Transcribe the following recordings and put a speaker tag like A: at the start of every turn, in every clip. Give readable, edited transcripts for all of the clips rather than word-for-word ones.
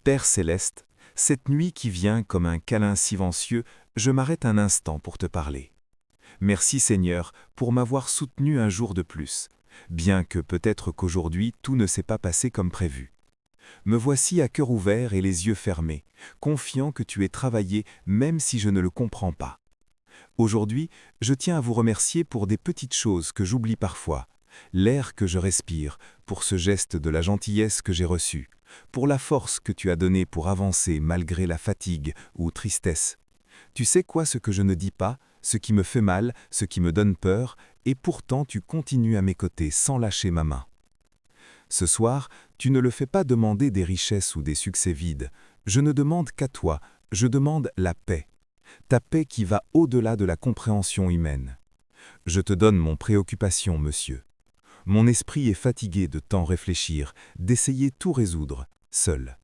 A: Père céleste, cette nuit qui vient comme un câlin silencieux, je m'arrête un instant pour te parler. Merci Seigneur pour m'avoir soutenu un jour de plus, bien que peut-être qu'aujourd'hui tout ne s'est pas passé comme prévu. Me voici à cœur ouvert et les yeux fermés, confiant que tu aies travaillé même si je ne le comprends pas. Aujourd'hui, je tiens à vous remercier pour des petites choses que j'oublie parfois, l'air que je respire, pour ce geste de la gentillesse que j'ai reçu, pour la force que tu as donnée pour avancer malgré la fatigue ou tristesse. Tu sais quoi ce que je ne dis pas, ce qui me fait mal, ce qui me donne peur, et pourtant tu continues à mes côtés sans lâcher ma main. Ce soir, tu ne le fais pas demander des richesses ou des succès vides. Je ne demande qu'à toi, je demande la paix. Ta paix qui va au-delà de la compréhension humaine. Je te donne mon préoccupation, monsieur. Mon esprit est fatigué de tant réfléchir, d'essayer tout résoudre, seul.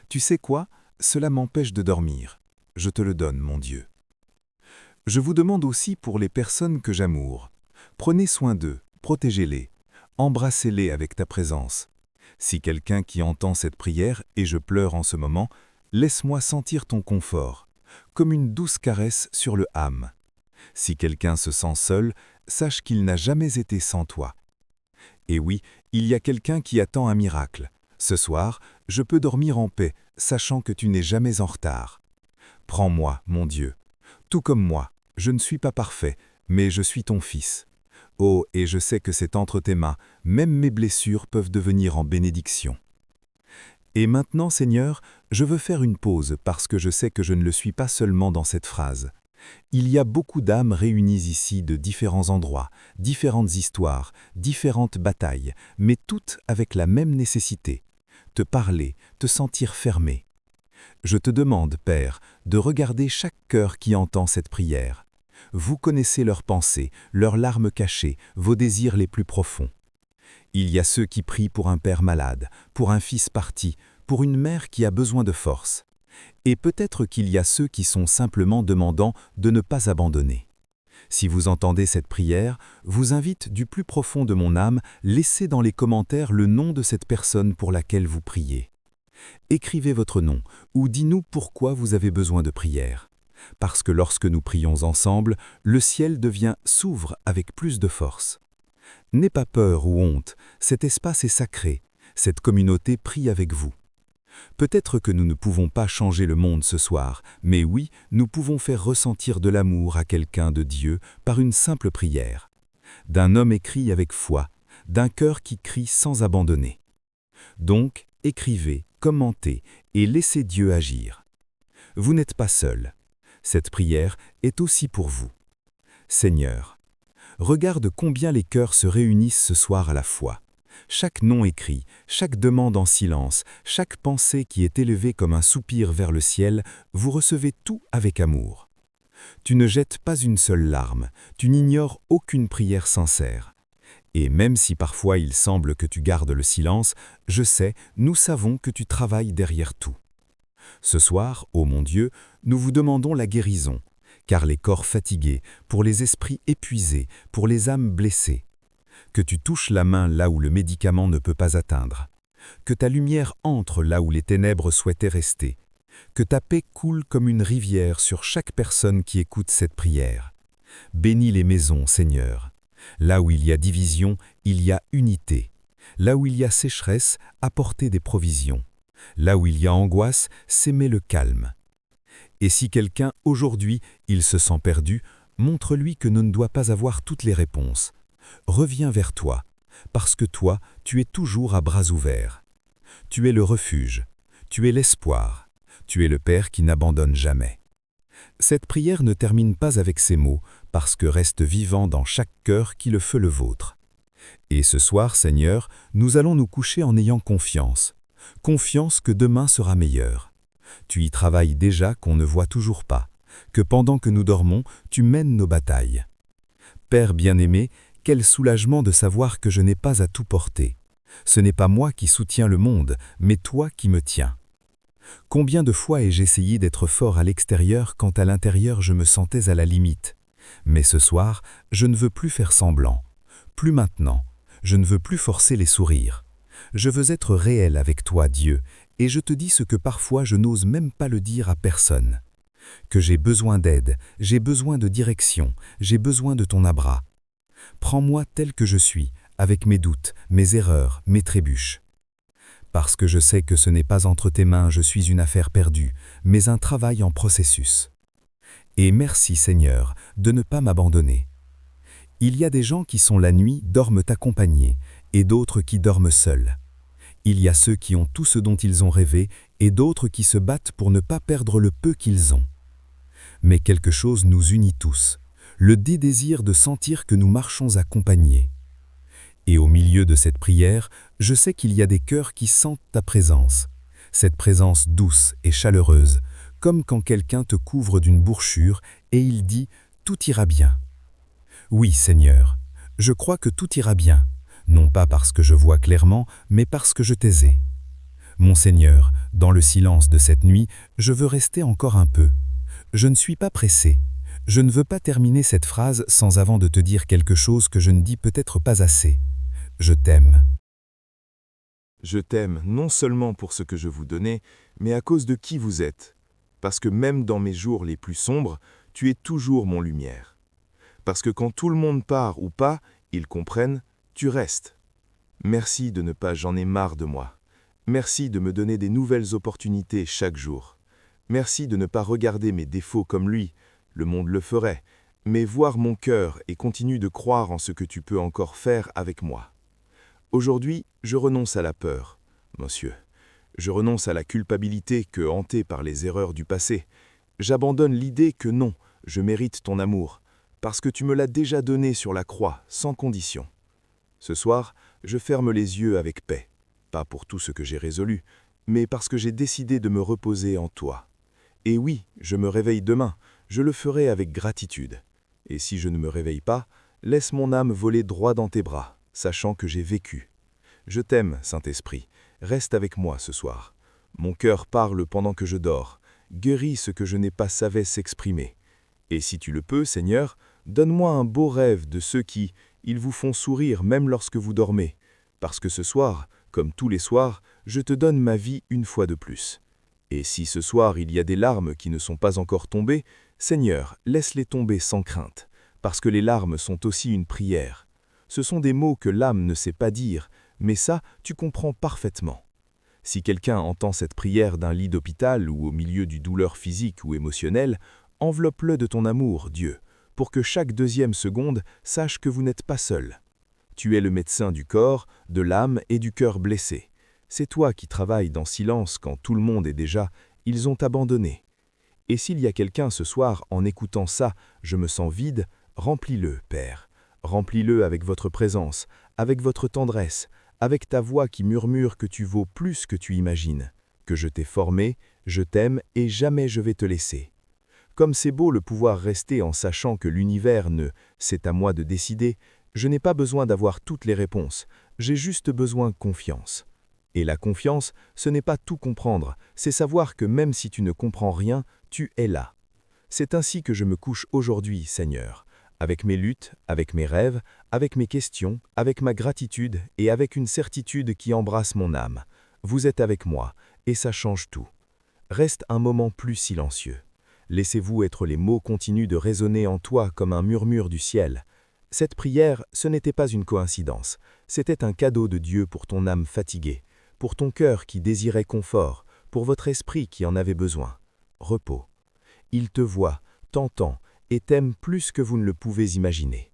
A: Tu sais quoi? Cela m'empêche de dormir. Je te le donne, mon Dieu. Je vous demande aussi pour les personnes que j'amoure. Prenez soin d'eux, protégez-les, embrassez-les avec ta présence. Si quelqu'un qui entend cette prière, et je pleure en ce moment, laisse-moi sentir ton confort, comme une douce caresse sur le âme. Si quelqu'un se sent seul, sache qu'il n'a jamais été sans toi. Et oui, il y a quelqu'un qui attend un miracle. Ce soir, je peux dormir en paix, sachant que tu n'es jamais en retard. Prends-moi, mon Dieu. Tout comme moi, je ne suis pas parfait, mais je suis ton fils. Oh, et je sais que c'est entre tes mains, même mes blessures peuvent devenir en bénédiction. Et maintenant, Seigneur, je veux faire une pause parce que je sais que je ne le suis pas seulement dans cette phrase. Il y a beaucoup d'âmes réunies ici de différents endroits, différentes histoires, différentes batailles, mais toutes avec la même nécessité, te parler, te sentir fermé. Je te demande, Père, de regarder chaque cœur qui entend cette prière. Vous connaissez leurs pensées, leurs larmes cachées, vos désirs les plus profonds. Il y a ceux qui prient pour un père malade, pour un fils parti, pour une mère qui a besoin de force. Et peut-être qu'il y a ceux qui sont simplement demandant de ne pas abandonner. Si vous entendez cette prière, vous invite du plus profond de mon âme, laissez dans les commentaires le nom de cette personne pour laquelle vous priez. Écrivez votre nom ou dis-nous pourquoi vous avez besoin de prière. Parce que lorsque nous prions ensemble, le ciel s'ouvre avec plus de force. N'aie pas peur ou honte, cet espace est sacré, cette communauté prie avec vous. Peut-être que nous ne pouvons pas changer le monde ce soir, mais oui, nous pouvons faire ressentir de l'amour à quelqu'un de Dieu par une simple prière. D'un homme écrit avec foi, d'un cœur qui crie sans abandonner. Donc, écrivez, commentez et laissez Dieu agir. Vous n'êtes pas seul. Cette prière est aussi pour vous. Seigneur, regarde combien les cœurs se réunissent ce soir à la fois. Chaque nom écrit, chaque demande en silence, chaque pensée qui est élevée comme un soupir vers le ciel, vous recevez tout avec amour. Tu ne jettes pas une seule larme, tu n'ignores aucune prière sincère. Et même si parfois il semble que tu gardes le silence, je sais, nous savons que tu travailles derrière tout. Ce soir, ô mon Dieu, nous vous demandons la guérison, car les corps fatigués, pour les esprits épuisés, pour les âmes blessées, que tu touches la main là où le médicament ne peut pas atteindre, que ta lumière entre là où les ténèbres souhaitaient rester, que ta paix coule comme une rivière sur chaque personne qui écoute cette prière. Bénis les maisons, Seigneur. Là où il y a division, il y a unité. Là où il y a sécheresse, apportez des provisions. Là où il y a angoisse, s'aimer le calme. Et si quelqu'un, aujourd'hui, il se sent perdu, montre-lui que ne doit pas avoir toutes les réponses. Reviens vers toi, parce que toi, tu es toujours à bras ouverts. Tu es le refuge, tu es l'espoir, tu es le Père qui n'abandonne jamais. Cette prière ne termine pas avec ces mots, parce que reste vivant dans chaque cœur qui le feu le vôtre. Et ce soir, Seigneur, nous allons nous coucher en ayant confiance. Confiance que demain sera meilleur. Tu y travailles déjà qu'on ne voit toujours pas, que pendant que nous dormons, tu mènes nos batailles. Père bien-aimé, quel soulagement de savoir que je n'ai pas à tout porter. Ce n'est pas moi qui soutiens le monde, mais toi qui me tiens. Combien de fois ai-je essayé d'être fort à l'extérieur quand à l'intérieur je me sentais à la limite. Mais ce soir, je ne veux plus faire semblant. Plus maintenant. Je ne veux plus forcer les sourires. Je veux être réel avec toi, Dieu,
B: et je te dis ce que parfois je n'ose même pas le dire à personne. Que j'ai besoin d'aide, j'ai besoin de direction, j'ai besoin de ton abra. Prends-moi tel que je suis, avec mes doutes, mes erreurs, mes trébuches. Parce que je sais que ce n'est pas entre tes mains je suis une affaire perdue, mais un travail en processus. Et merci Seigneur de ne pas m'abandonner. Il y a des gens qui sont la nuit, dorment accompagnés, et d'autres qui dorment seuls. Il y a ceux qui ont tout ce dont ils ont rêvé, et d'autres qui se battent pour ne pas perdre le peu qu'ils ont. Mais quelque chose nous unit tous, le désir de sentir que nous marchons accompagnés. Et au milieu de cette prière, je sais qu'il y a des cœurs qui sentent ta présence, cette présence douce et chaleureuse, comme quand quelqu'un te couvre d'une bouchure et il dit « tout ira bien ». Oui, Seigneur, je crois que tout ira bien, non pas parce que je vois clairement, mais parce que je t'aisais. Mon Seigneur, dans le silence de cette nuit, je veux rester encore un peu. Je ne suis pas pressé. Je ne veux pas terminer cette phrase sans avant de te dire quelque chose que je ne dis peut-être pas assez. Je t'aime.
A: Je t'aime non seulement pour ce que je vous donnais, mais à cause de qui vous êtes. Parce que même dans mes jours les plus sombres, tu es toujours mon lumière. Parce que quand tout le monde part ou pas, ils comprennent, tu restes. Merci de ne pas j'en ai marre de moi. Merci de me donner des nouvelles opportunités chaque jour. Merci de ne pas regarder mes défauts comme lui, le monde le ferait, mais voir mon cœur et continue de croire en ce que tu peux encore faire avec moi. Aujourd'hui, je renonce à la peur, monsieur. Je renonce à la culpabilité que hantée par les erreurs du passé. J'abandonne l'idée que non, je mérite ton amour, parce que tu me l'as déjà donné sur la croix, sans condition. Ce soir, je ferme les yeux avec paix, pas pour tout ce que j'ai résolu, mais parce que j'ai décidé de me reposer en toi. Et oui, je me réveille demain, je le ferai avec gratitude. Et si je ne me réveille pas, laisse mon âme voler droit dans tes bras, sachant que j'ai vécu. Je t'aime, Saint-Esprit, reste avec moi ce soir. Mon cœur parle pendant que je dors, guéris ce que je n'ai pas savait s'exprimer. Et si tu le peux, Seigneur, donne-moi un beau rêve de ceux qui, ils vous font sourire même lorsque vous dormez, parce que ce soir, comme tous les soirs, je te donne ma vie une fois de plus. Et si ce soir il y a des larmes qui ne sont pas encore tombées, Seigneur, laisse-les tomber sans crainte, parce que les larmes sont aussi une prière. Ce sont des mots que l'âme ne sait pas dire, mais ça, tu comprends parfaitement. Si quelqu'un entend cette prière d'un lit d'hôpital ou au milieu d'une douleur physique ou émotionnelle, enveloppe-le de ton amour, Dieu, pour que chaque deuxième seconde sache que vous n'êtes pas seul. Tu es le médecin du corps, de l'âme et du cœur blessé. C'est toi qui travailles dans silence quand tout le monde est déjà « ils ont abandonné ». Et s'il y a quelqu'un ce soir, en écoutant ça, je me sens vide, remplis-le, Père. Remplis-le avec votre présence, avec votre tendresse, avec ta voix qui murmure que tu vaux plus que tu imagines, que je t'ai formé, je t'aime et jamais je vais te laisser. Comme c'est beau le pouvoir rester en sachant que l'univers ne « c'est à moi de décider », je n'ai pas besoin d'avoir toutes les réponses, j'ai juste besoin de confiance. Et la confiance, ce n'est pas tout comprendre, c'est savoir que même si tu ne comprends rien, tu es là. C'est ainsi que je me couche aujourd'hui, Seigneur, avec mes luttes, avec mes rêves, avec mes questions, avec ma gratitude et avec une certitude qui embrasse mon âme. Vous êtes avec moi, et ça change tout. Reste un moment plus silencieux. Laissez-vous être les mots continuent de résonner en toi comme un murmure du ciel. Cette prière, ce n'était pas une coïncidence, c'était un cadeau de Dieu pour ton âme fatiguée, pour ton cœur qui désirait confort, pour votre esprit qui en avait besoin. Repos. Il te voit, t'entend et t'aime plus que vous ne le pouvez imaginer.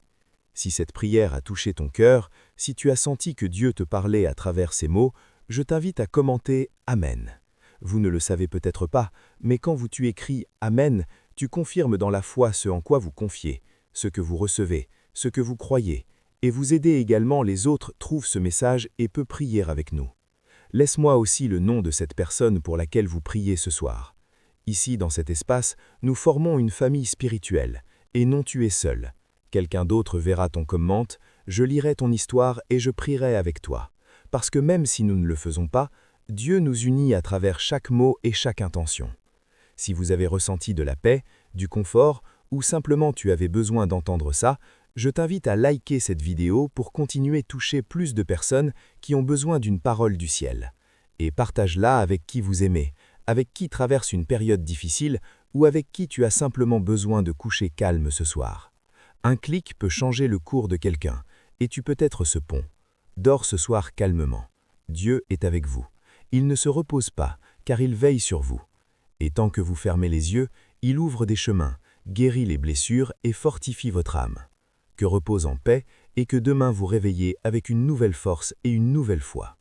A: Si cette prière a touché ton cœur, si tu as senti que Dieu te parlait à travers ces mots, je t'invite à commenter « Amen ». Vous ne le savez peut-être pas, mais quand tu écris « Amen », tu confirmes dans la foi ce en quoi vous confiez, ce que vous recevez, ce que vous croyez, et vous aidez également les autres trouvent ce message et peut prier avec nous. Laisse-moi aussi le nom de cette personne pour laquelle vous priez ce soir. Ici, dans cet espace, nous formons une famille spirituelle, et non tu es seul. Quelqu'un d'autre verra ton commente, je lirai ton histoire et je prierai avec toi. Parce que même si nous ne le faisons pas, Dieu nous unit à travers chaque mot et chaque intention. Si vous avez ressenti de la paix, du confort, ou simplement tu avais besoin d'entendre ça, je t'invite à liker cette vidéo pour continuer à toucher plus de personnes qui ont besoin d'une parole du ciel.
B: et partage-la avec qui vous aimez, avec qui traverse une période difficile ou avec qui tu as simplement besoin de coucher calme ce soir. Un clic peut changer le cours de quelqu'un, et tu peux être ce pont. Dors ce soir calmement. Dieu est avec vous. Il ne se repose pas, car il veille sur vous. Et tant que vous fermez les yeux, il ouvre des chemins, guérit les blessures et fortifie votre âme. Que repose en paix et que demain vous réveillez avec une nouvelle force et une nouvelle foi.